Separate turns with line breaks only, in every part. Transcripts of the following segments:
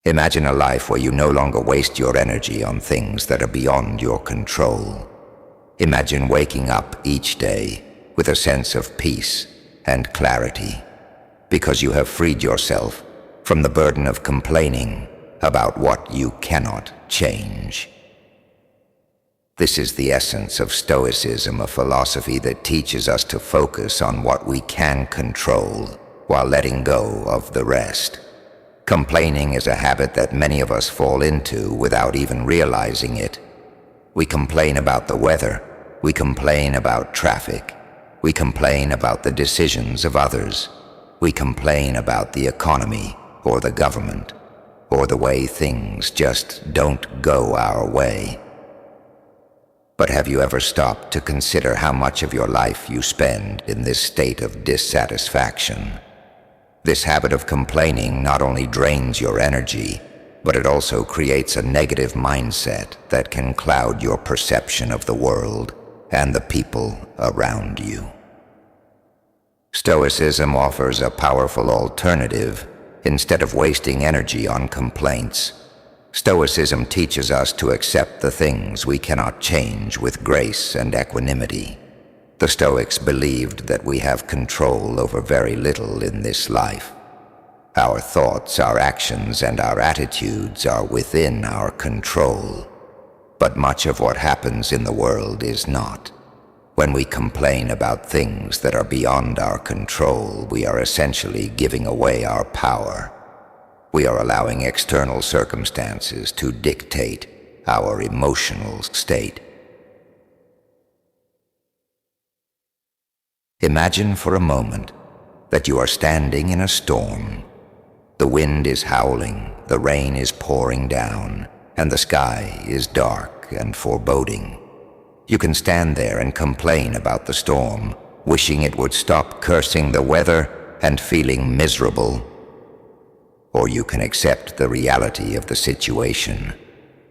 Imagine a life where you no longer waste your energy on things that are beyond your control. Imagine waking up each day with a sense of peace and clarity, because you have freed yourself from the burden of complaining about what you cannot change. This is the essence of Stoicism, a philosophy that teaches us to focus on what we can control while letting go of the rest. Complaining is a habit that many of us fall into without even realizing it. We complain about the weather, we complain about traffic, we complain about the decisions of others, we complain about the economy or the government, or the way things just don't go our way. But have you ever stopped to consider how much of your life you spend in this state of dissatisfaction? This habit of complaining not only drains your energy, but it also creates a negative mindset that can cloud your perception of the world and the people around you. Stoicism offers a powerful alternative. Instead of wasting energy on complaints, Stoicism teaches us to accept the things we cannot change with grace and equanimity. The Stoics believed that we have control over very little in this life. Our thoughts, our actions, and our attitudes are within our control. But much of what happens in the world is not. When we complain about things that are beyond our control, we are essentially giving away our power. We are allowing external circumstances to dictate our emotional state. Imagine for a moment that you are standing in a storm. The wind is howling, the rain is pouring down, and the sky is dark and foreboding. You can stand there and complain about the storm, wishing it would stop cursing the weather and feeling miserable. Or you can accept the reality of the situation.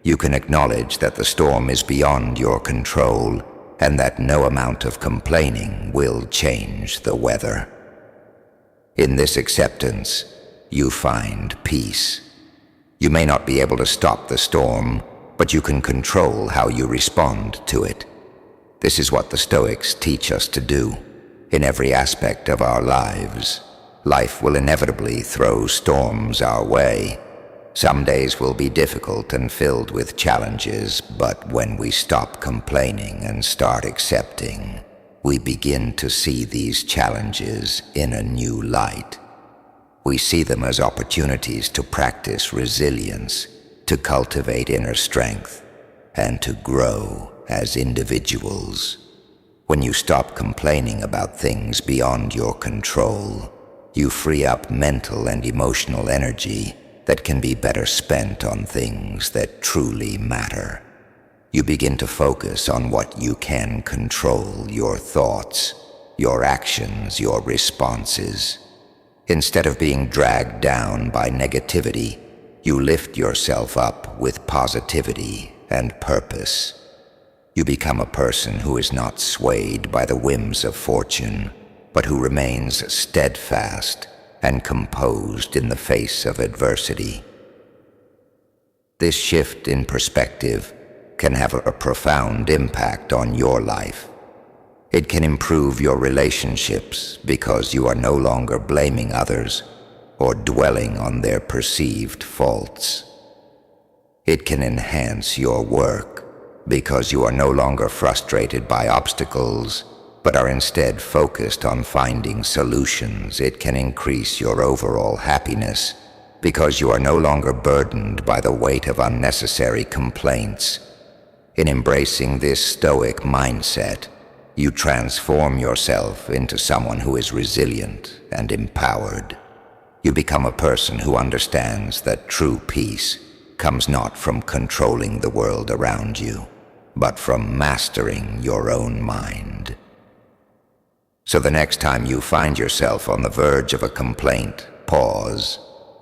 You can acknowledge that the storm is beyond your control and that no amount of complaining will change the weather. In this acceptance, you find peace. You may not be able to stop the storm, but you can control how you respond to it. This is what the Stoics teach us to do in every aspect of our lives. Life will inevitably throw storms our way. Some days will be difficult and filled with challenges, but when we stop complaining and start accepting, we begin to see these challenges in a new light. We see them as opportunities to practice resilience, to cultivate inner strength, and to grow as individuals. When you stop complaining about things beyond your control, you free up mental and emotional energy that can be better spent on things that truly matter. You begin to focus on what you can control: your thoughts, your actions, your responses. Instead of being dragged down by negativity, you lift yourself up with positivity and purpose. You become a person who is not swayed by the whims of fortune, but who remains steadfast and composed in the face of adversity. This shift in perspective can have a profound impact on your life. It can improve your relationships because you are no longer blaming others or dwelling on their perceived faults. It can enhance your work because you are no longer frustrated by obstacles, but are instead focused on finding solutions. It can increase your overall happiness because you are no longer burdened by the weight of unnecessary complaints. In embracing this Stoic mindset, you transform yourself into someone who is resilient and empowered. You become a person who understands that true peace comes not from controlling the world around you, but from mastering your own mind. So the next time you find yourself on the verge of a complaint, pause,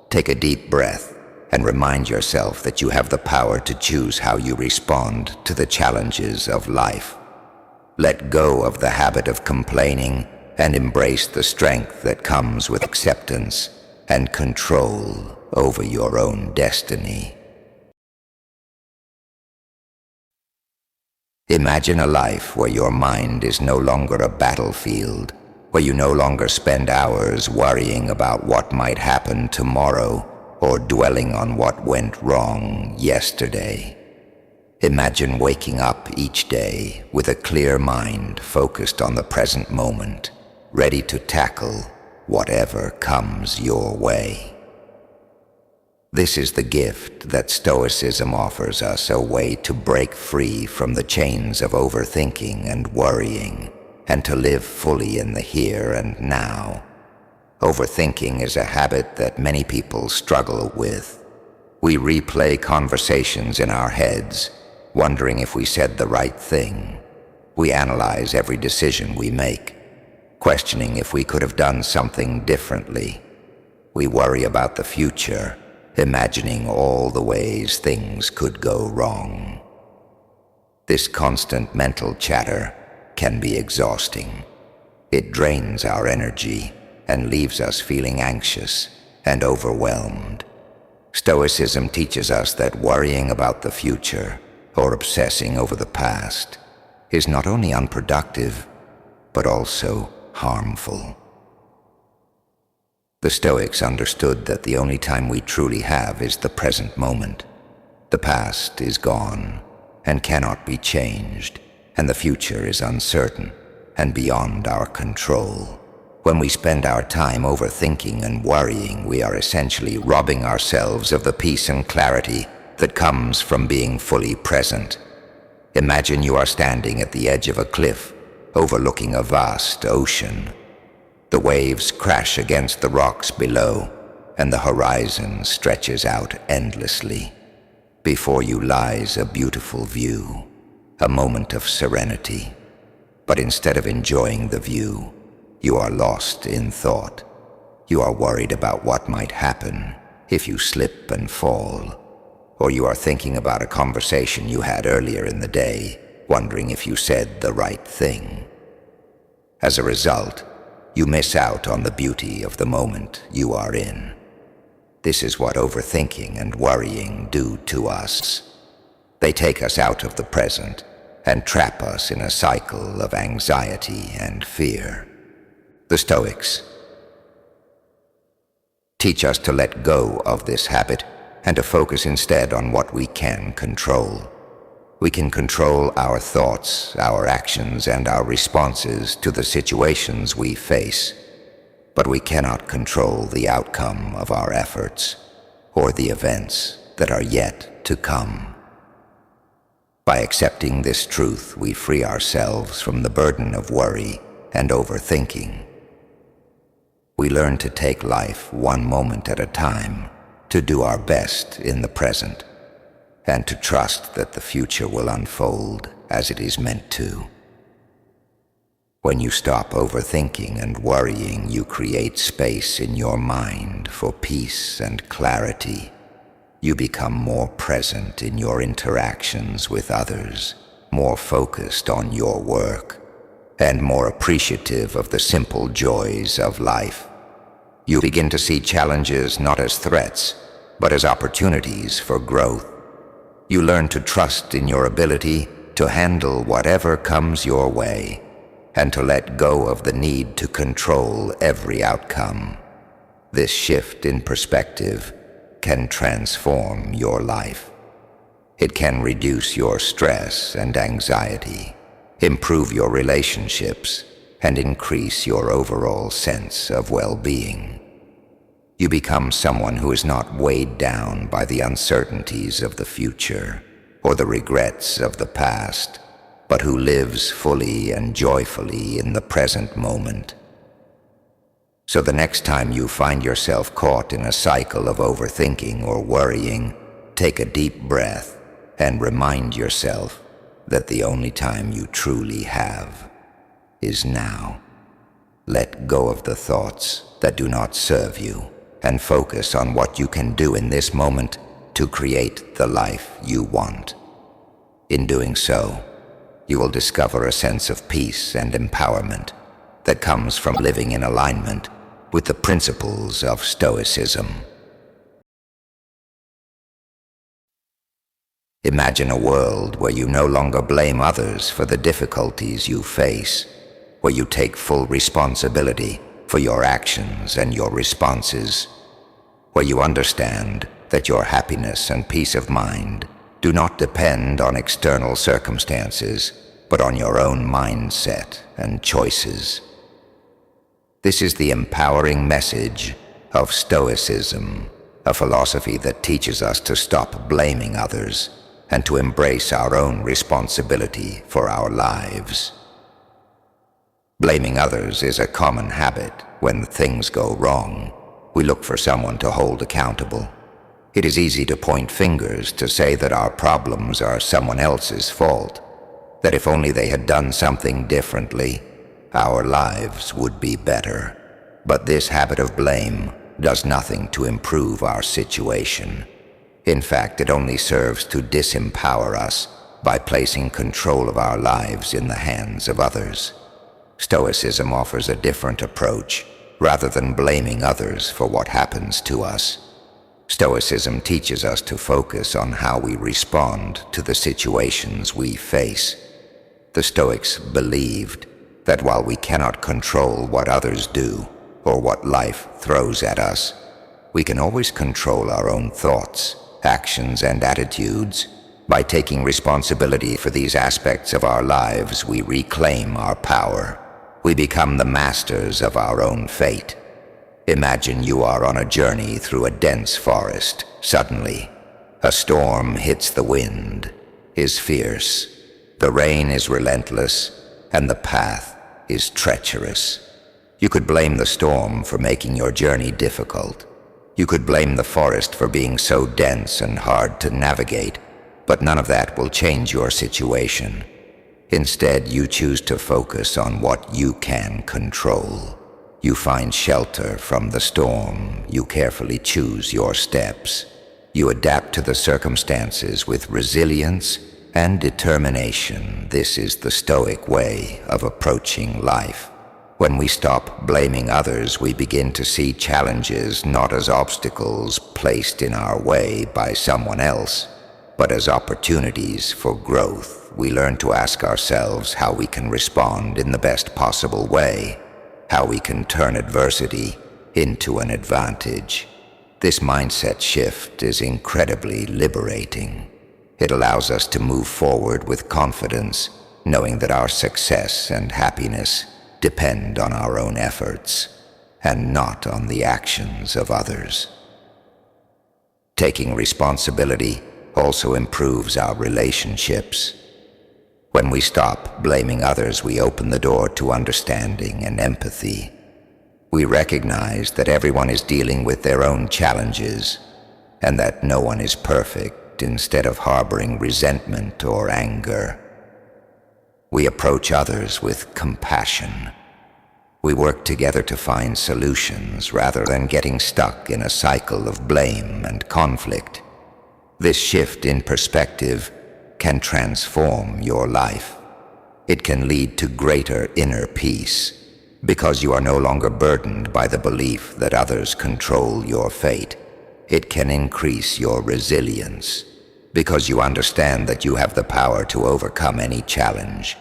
take a deep breath, and remind yourself that you have the power to choose how you respond to the challenges of life. Let go of the habit of complaining and embrace the strength that comes with acceptance and control over your own destiny. Imagine a life where your mind is no longer a battlefield, where you no longer spend hours worrying about what might happen tomorrow or dwelling on what went wrong yesterday. Imagine waking up each day with a clear mind focused on the present moment, ready to tackle whatever comes your way. This is the gift that Stoicism offers us, a way to break free from the chains of overthinking and worrying, and to live fully in the here and now. Overthinking is a habit that many people struggle with. We replay conversations in our heads, wondering if we said the right thing. We analyze every decision we make, questioning if we could have done something differently. We worry about the future, imagining all the ways things could go wrong. This constant mental chatter can be exhausting. It drains our energy and leaves us feeling anxious and overwhelmed. Stoicism teaches us that worrying about the future or obsessing over the past is not only unproductive, but also harmful. The Stoics understood that the only time we truly have is the present moment. The past is gone and cannot be changed, and the future is uncertain and beyond our control. When we spend our time overthinking and worrying, we are essentially robbing ourselves of the peace and clarity that comes from being fully present. Imagine you are standing at the edge of a cliff, overlooking a vast ocean. The waves crash against the rocks below, and the horizon stretches out endlessly. Before you lies a beautiful view, a moment of serenity. But instead of enjoying the view, you are lost in thought. You are worried about what might happen if you slip and fall, or you are thinking about a conversation you had earlier in the day, wondering if you said the right thing. As a result, you miss out on the beauty of the moment you are in. This is what overthinking and worrying do to us. They take us out of the present and trap us in a cycle of anxiety and fear. The Stoics teach us to let go of this habit and to focus instead on what we can control. We can control our thoughts, our actions, and our responses to the situations we face, but we cannot control the outcome of our efforts or the events that are yet to come. By accepting this truth, we free ourselves from the burden of worry and overthinking. We learn to take life one moment at a time, to do our best in the present, and to trust that the future will unfold as it is meant to. When you stop overthinking and worrying, you create space in your mind for peace and clarity. You become more present in your interactions with others, more focused on your work, and more appreciative of the simple joys of life. You begin to see challenges not as threats, but as opportunities for growth. You learn to trust in your ability to handle whatever comes your way, and to let go of the need to control every outcome. This shift in perspective can transform your life. It can reduce your stress and anxiety, improve your relationships, and increase your overall sense of well-being. You become someone who is not weighed down by the uncertainties of the future or the regrets of the past, but who lives fully and joyfully in the present moment. So the next time you find yourself caught in a cycle of overthinking or worrying, take a deep breath and remind yourself that the only time you truly have is now. Let go of the thoughts that do not serve you and focus on what you can do in this moment to create the life you want. In doing so, you will discover a sense of peace and empowerment that comes from living in alignment with the principles of Stoicism. Imagine a world where you no longer blame others for the difficulties you face, where you take full responsibility for your actions and your responses, where you understand that your happiness and peace of mind do not depend on external circumstances, but on your own mindset and choices. This is the empowering message of Stoicism, a philosophy that teaches us to stop blaming others and to embrace our own responsibility for our lives. Blaming others is a common habit. When things go wrong, we look for someone to hold accountable. It is easy to point fingers, to say that our problems are someone else's fault, that if only they had done something differently, our lives would be better. But this habit of blame does nothing to improve our situation. In fact, it only serves to disempower us by placing control of our lives in the hands of others. Stoicism offers a different approach. Rather than blaming others for what happens to us, Stoicism teaches us to focus on how we respond to the situations we face. The Stoics believed that while we cannot control what others do or what life throws at us, we can always control our own thoughts, actions, and attitudes. By taking responsibility for these aspects of our lives, we reclaim our power. We become the masters of our own fate. Imagine you are on a journey through a dense forest. Suddenly, a storm hits. The wind is fierce, the rain is relentless, and the path is treacherous. You could blame the storm for making your journey difficult. You could blame the forest for being so dense and hard to navigate, but none of that will change your situation. Instead, you choose to focus on what you can control. You find shelter from the storm. You carefully choose your steps. You adapt to the circumstances with resilience and determination. This is the Stoic way of approaching life. When we stop blaming others, we begin to see challenges not as obstacles placed in our way by someone else, but as opportunities for growth. We learn to ask ourselves how we can respond in the best possible way, how we can turn adversity into an advantage. This mindset shift is incredibly liberating. It allows us to move forward with confidence, knowing that our success and happiness depend on our own efforts and not on the actions of others. Taking responsibility also improves our relationships. When we stop blaming others, we open the door to understanding and empathy. We recognize that everyone is dealing with their own challenges and that no one is perfect. Instead of harboring resentment or anger, we approach others with compassion. We work together to find solutions rather than getting stuck in a cycle of blame and conflict. This shift in perspective can transform your life. It can lead to greater inner peace because you are no longer burdened by the belief that others control your fate. It can increase your resilience because you understand that you have the power to overcome any challenge.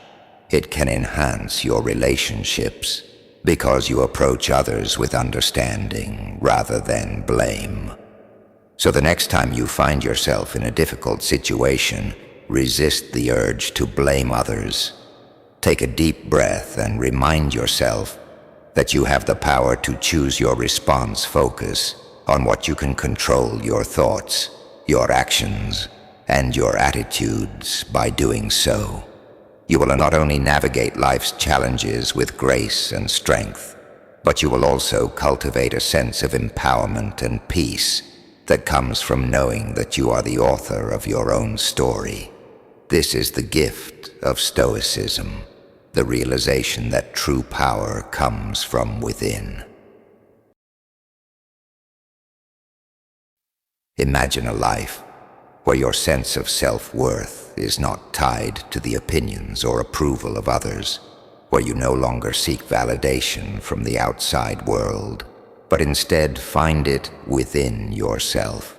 It can enhance your relationships because you approach others with understanding rather than blame. So the next time you find yourself in a difficult situation, resist the urge to blame others. Take a deep breath and remind yourself that you have the power to choose your response. Focus on what you can control: your thoughts, your actions, and your attitudes. By doing so, you will not only navigate life's challenges with grace and strength, but you will also cultivate a sense of empowerment and peace that comes from knowing that you are the author of your own story. This is the gift of Stoicism, the realization that true power comes from within. Imagine a life where your sense of self-worth is not tied to the opinions or approval of others, where you no longer seek validation from the outside world, but instead find it within yourself.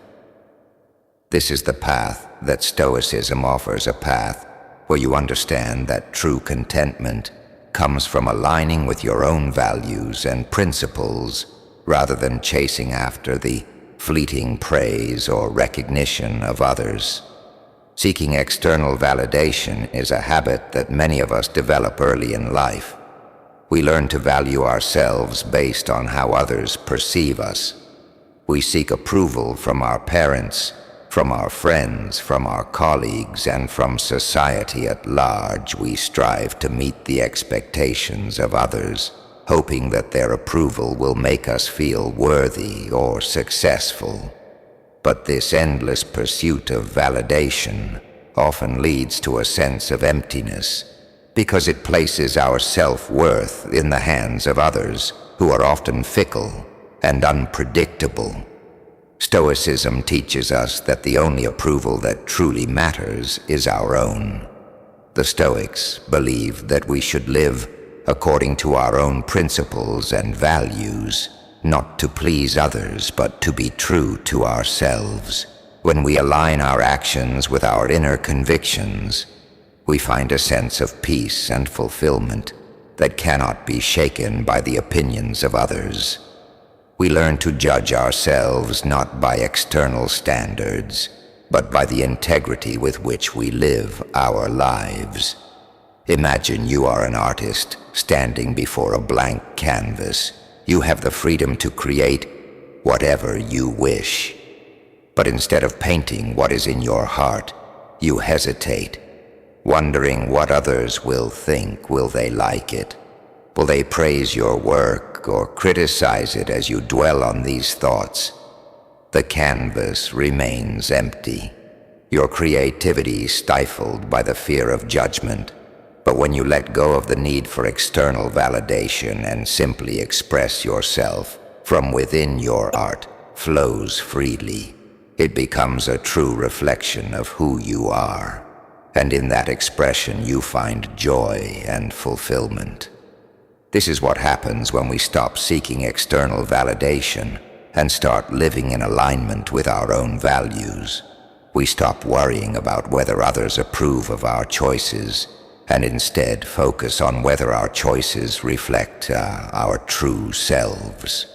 This is the path that Stoicism offers, a path where you understand that true contentment comes from aligning with your own values and principles rather than chasing after the fleeting praise or recognition of others. Seeking external validation is a habit that many of us develop early in life. We learn to value ourselves based on how others perceive us. We seek approval from our parents, from our friends, from our colleagues, and from society at large. We strive to meet the expectations of others, hoping that their approval will make us feel worthy or successful. But this endless pursuit of validation often leads to a sense of emptiness, because it places our self-worth in the hands of others who are often fickle and unpredictable. Stoicism teaches us that the only approval that truly matters is our own. The Stoics believe that we should live according to our own principles and values, not to please others, but to be true to ourselves. When we align our actions with our inner convictions, we find a sense of peace and fulfillment that cannot be shaken by the opinions of others. We learn to judge ourselves not by external standards, but by the integrity with which we live our lives. Imagine you are an artist standing before a blank canvas. You have the freedom to create whatever you wish. But instead of painting what is in your heart, you hesitate, wondering what others will think. Will they like it? Will they praise your work or criticize it? As you dwell on these thoughts, the canvas remains empty, your creativity stifled by the fear of judgment. But when you let go of the need for external validation and simply express yourself from within, your art flows freely. It becomes a true reflection of who you are, and in that expression you find joy and fulfillment. This is what happens when we stop seeking external validation and start living in alignment with our own values. We stop worrying about whether others approve of our choices and instead focus on whether our choices reflect our true selves.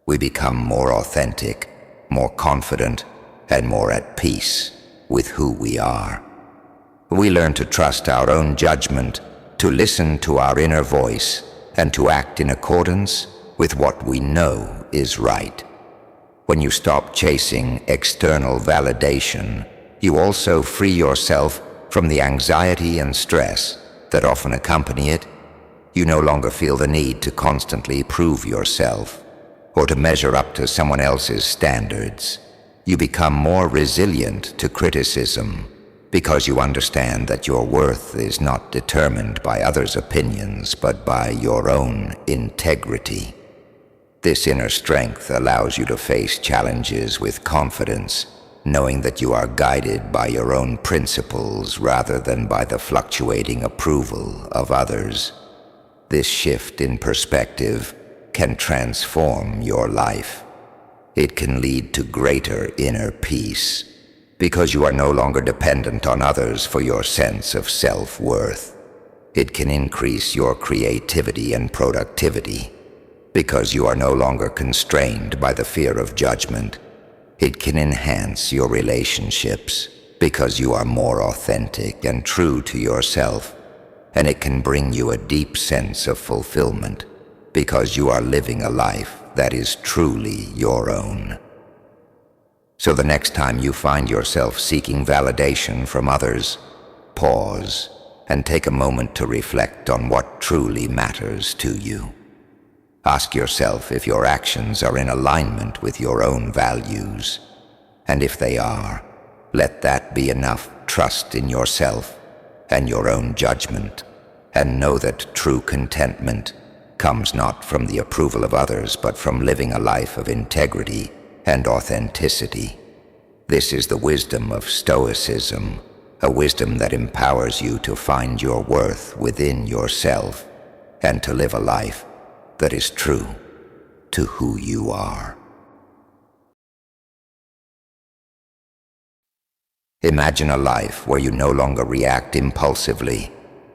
We become more authentic, more confident, and more at peace with who we are. We learn to trust our own judgment, to listen to our inner voice, and to act in accordance with what we know is right. When you stop chasing external validation, you also free yourself from the anxiety and stress that often accompany it. You no longer feel the need to constantly prove yourself or to measure up to someone else's standards. You become more resilient to criticism, because you understand that your worth is not determined by others' opinions, but by your own integrity. This inner strength allows you to face challenges with confidence, knowing that you are guided by your own principles rather than by the fluctuating approval of others. This shift in perspective can transform your life. It can lead to greater inner peace, because you are no longer dependent on others for your sense of self-worth. It can increase your creativity and productivity, because you are no longer constrained by the fear of judgment. It can enhance your relationships, because you are more authentic and true to yourself. And it can bring you a deep sense of fulfillment, because you are living a life that is truly your own. So the next time you find yourself seeking validation from others, pause and take a moment to reflect on what truly matters to you. Ask yourself if your actions are in alignment with your own values. And if they are, let that be enough. Trust in yourself and your own judgment, and know that true contentment comes not from the approval of others, but from living a life of integrity and authenticity. This is the wisdom of Stoicism, a wisdom that empowers you to find your worth within yourself and to live a life that is true to who you are. Imagine a life where you no longer react impulsively,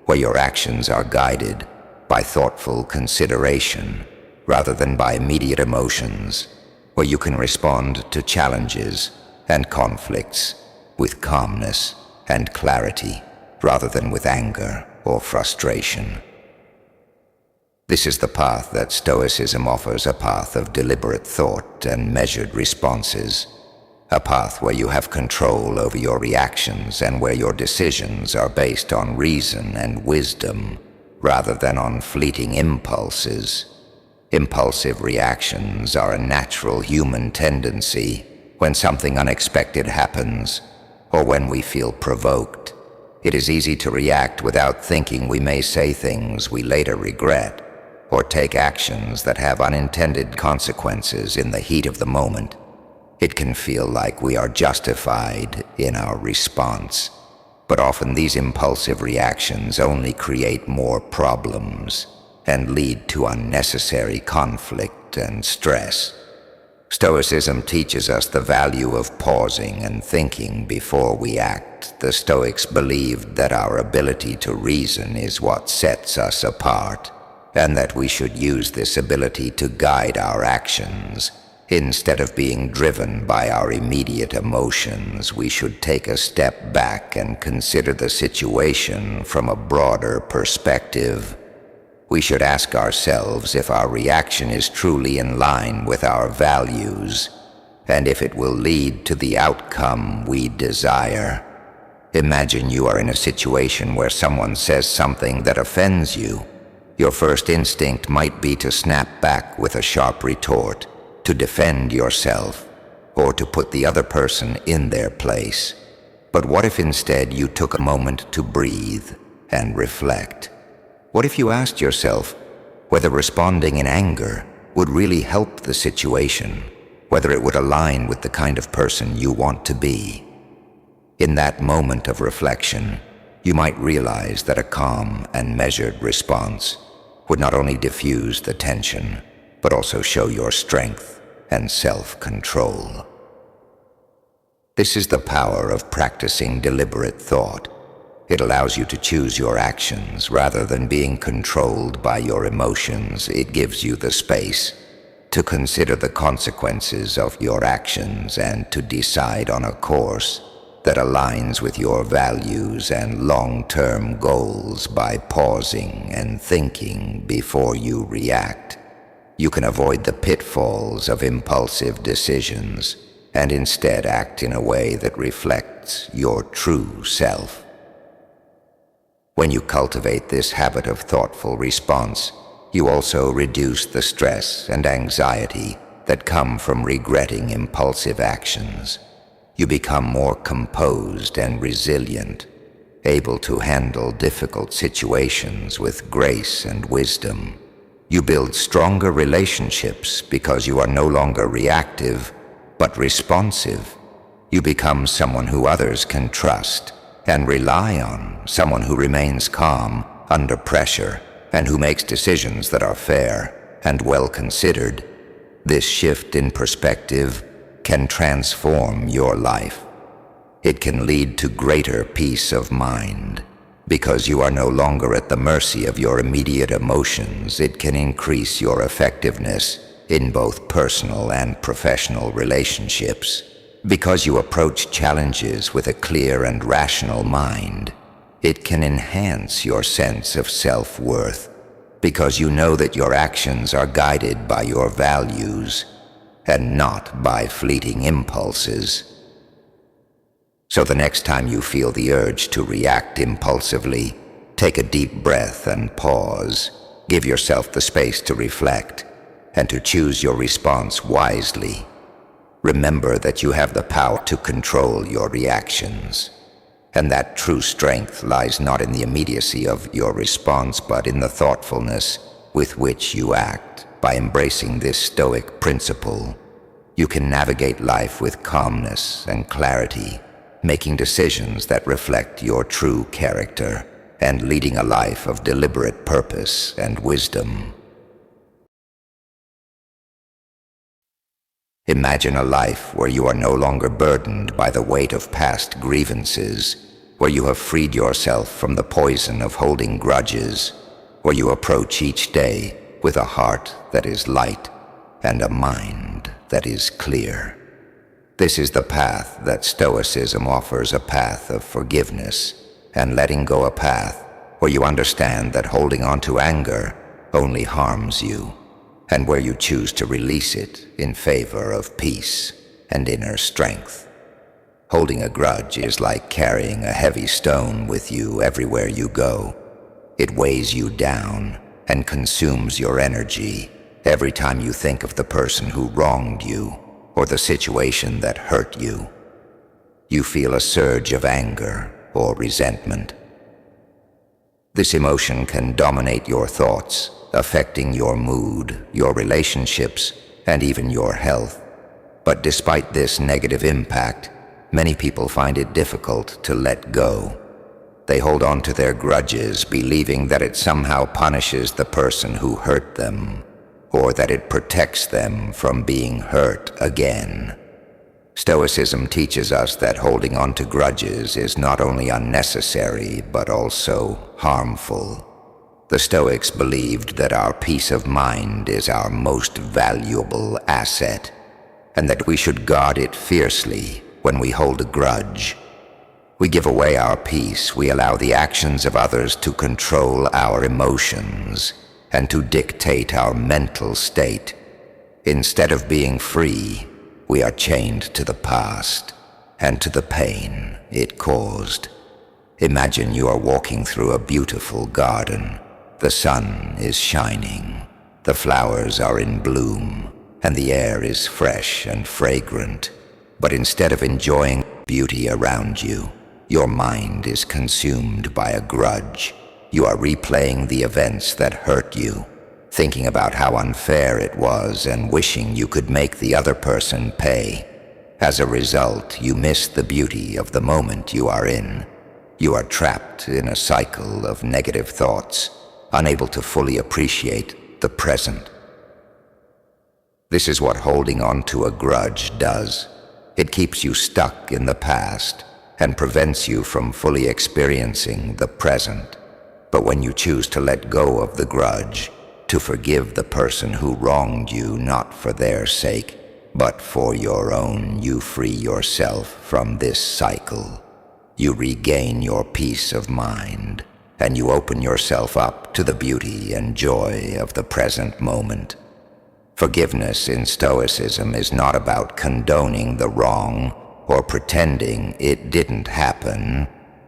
where your actions are guided by thoughtful consideration rather than by immediate emotions, where you can respond to challenges and conflicts with calmness and clarity rather than with anger or frustration. This is the path that Stoicism offers, a path of deliberate thought and measured responses, a path where you have control over your reactions and where your decisions are based on reason and wisdom rather than on fleeting impulses. Impulsive reactions are a natural human tendency when something unexpected happens or when we feel provoked. It is easy to react without thinking. We may say things we later regret or take actions that have unintended consequences in the heat of the moment. It can feel like we are justified in our response, but often these impulsive reactions only create more problems and lead to unnecessary conflict and stress. Stoicism teaches us the value of pausing and thinking before we act. The Stoics believed that our ability to reason is what sets us apart, and that we should use this ability to guide our actions. Instead of being driven by our immediate emotions, we should take a step back and consider the situation from a broader perspective. We should ask ourselves if our reaction is truly in line with our values, and if it will lead to the outcome we desire. Imagine you are in a situation where someone says something that offends you. Your first instinct might be to snap back with a sharp retort, to defend yourself, or to put the other person in their place. But what if instead you took a moment to breathe and reflect? What if you asked yourself whether responding in anger would really help the situation, whether it would align with the kind of person you want to be? In that moment of reflection, you might realize that a calm and measured response would not only diffuse the tension, but also show your strength and self-control. This is the power of practicing deliberate thought. It allows you to choose your actions rather than being controlled by your emotions. It gives you the space to consider the consequences of your actions and to decide on a course that aligns with your values and long-term goals. By pausing and thinking before you react, you can avoid the pitfalls of impulsive decisions and instead act in a way that reflects your true self. When you cultivate this habit of thoughtful response, you also reduce the stress and anxiety that come from regretting impulsive actions. You become more composed and resilient, able to handle difficult situations with grace and wisdom. You build stronger relationships because you are no longer reactive, but responsive. You become someone who others can trust and rely on, someone who remains calm under pressure and who makes decisions that are fair and well considered. This shift in perspective can transform your life. It can lead to greater peace of mind. Because you are no longer at the mercy of your immediate emotions, it can increase your effectiveness in both personal and professional relationships. Because you approach challenges with a clear and rational mind, it can enhance your sense of self-worth. Because you know that your actions are guided by your values and not by fleeting impulses. So the next time you feel the urge to react impulsively, take a deep breath and pause. Give yourself the space to reflect and to choose your response wisely. Remember that you have the power to control your reactions, and that true strength lies not in the immediacy of your response, but in the thoughtfulness with which you act. By embracing this Stoic principle, you can navigate life with calmness and clarity, making decisions that reflect your true character and leading a life of deliberate purpose and wisdom. Imagine a life where you are no longer burdened by the weight of past grievances, where you have freed yourself from the poison of holding grudges, where you approach each day with a heart that is light and a mind that is clear. This is the path that Stoicism offers, a path of forgiveness and letting go, a path where you understand that holding on to anger only harms you, and where you choose to release it in favor of peace and inner strength. Holding a grudge is like carrying a heavy stone with you everywhere you go. It weighs you down and consumes your energy every time you think of the person who wronged you or the situation that hurt you. You feel a surge of anger or resentment. This emotion can dominate your thoughts, affecting your mood, your relationships, and even your health. But despite this negative impact, many people find it difficult to let go. They hold on to their grudges, believing that it somehow punishes the person who hurt them, or that it protects them from being hurt again. Stoicism teaches us that holding on to grudges is not only unnecessary, but also harmful. The Stoics believed that our peace of mind is our most valuable asset, and that we should guard it fiercely when we hold a grudge. We give away our peace, we allow the actions of others to control our emotions and to dictate our mental state. Instead of being free, we are chained to the past and to the pain it caused. Imagine you are walking through a beautiful garden. The sun is shining, the flowers are in bloom, and the air is fresh and fragrant. But instead of enjoying beauty around you, your mind is consumed by a grudge. You are replaying the events that hurt you, thinking about how unfair it was and wishing you could make the other person pay. As a result, you miss the beauty of the moment you are in. You are trapped in a cycle of negative thoughts, unable to fully appreciate the present. This is what holding on to a grudge does. It keeps you stuck in the past and prevents you from fully experiencing the present. But when you choose to let go of the grudge, to forgive the person who wronged you, not for their sake, but for your own, you free yourself from this cycle. You regain your peace of mind, and you open yourself up to the beauty and joy of the present moment. Forgiveness in Stoicism is not about condoning the wrong or pretending it didn't happen.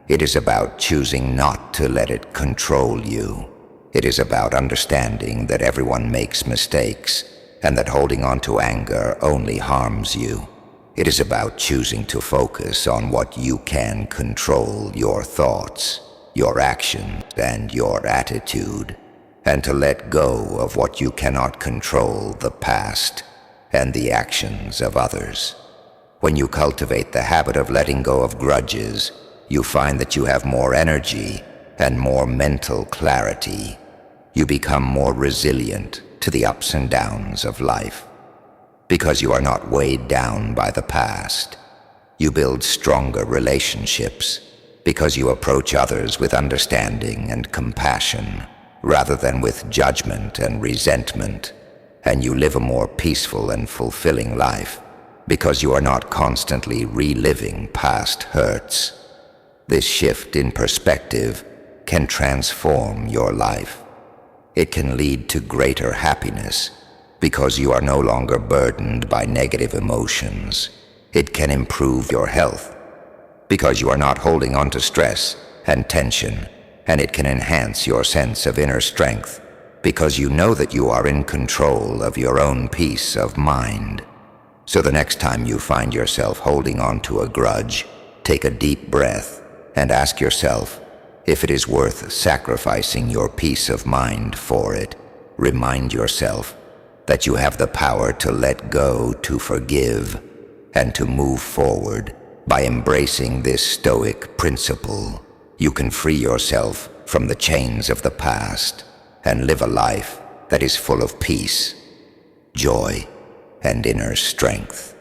It is about choosing not to let it control you. It is about understanding that everyone makes mistakes and that holding on to anger only harms you. It is about choosing to focus on what you can control, your thoughts, your actions, and your attitude, and to let go of what you cannot control, the past and the actions of others. When you cultivate the habit of letting go of grudges, you find that you have more energy and more mental clarity. You become more resilient to the ups and downs of life. Because you are not weighed down by the past, you build stronger relationships. Because you approach others with understanding and compassion, rather than with judgment and resentment, and you live a more peaceful and fulfilling life, because you are not constantly reliving past hurts. This shift in perspective can transform your life. It can lead to greater happiness, because you are no longer burdened by negative emotions. It can improve your health, because you are not holding on to stress and tension, and it can enhance your sense of inner strength, because you know that you are in control of your own peace of mind. So the next time you find yourself holding on to a grudge, take a deep breath and ask yourself if it is worth sacrificing your peace of mind for it. Remind yourself that you have the power to let go, to forgive, and to move forward. By embracing this Stoic principle, you can free yourself from the chains of the past and live a life that is full of peace, joy, and inner strength.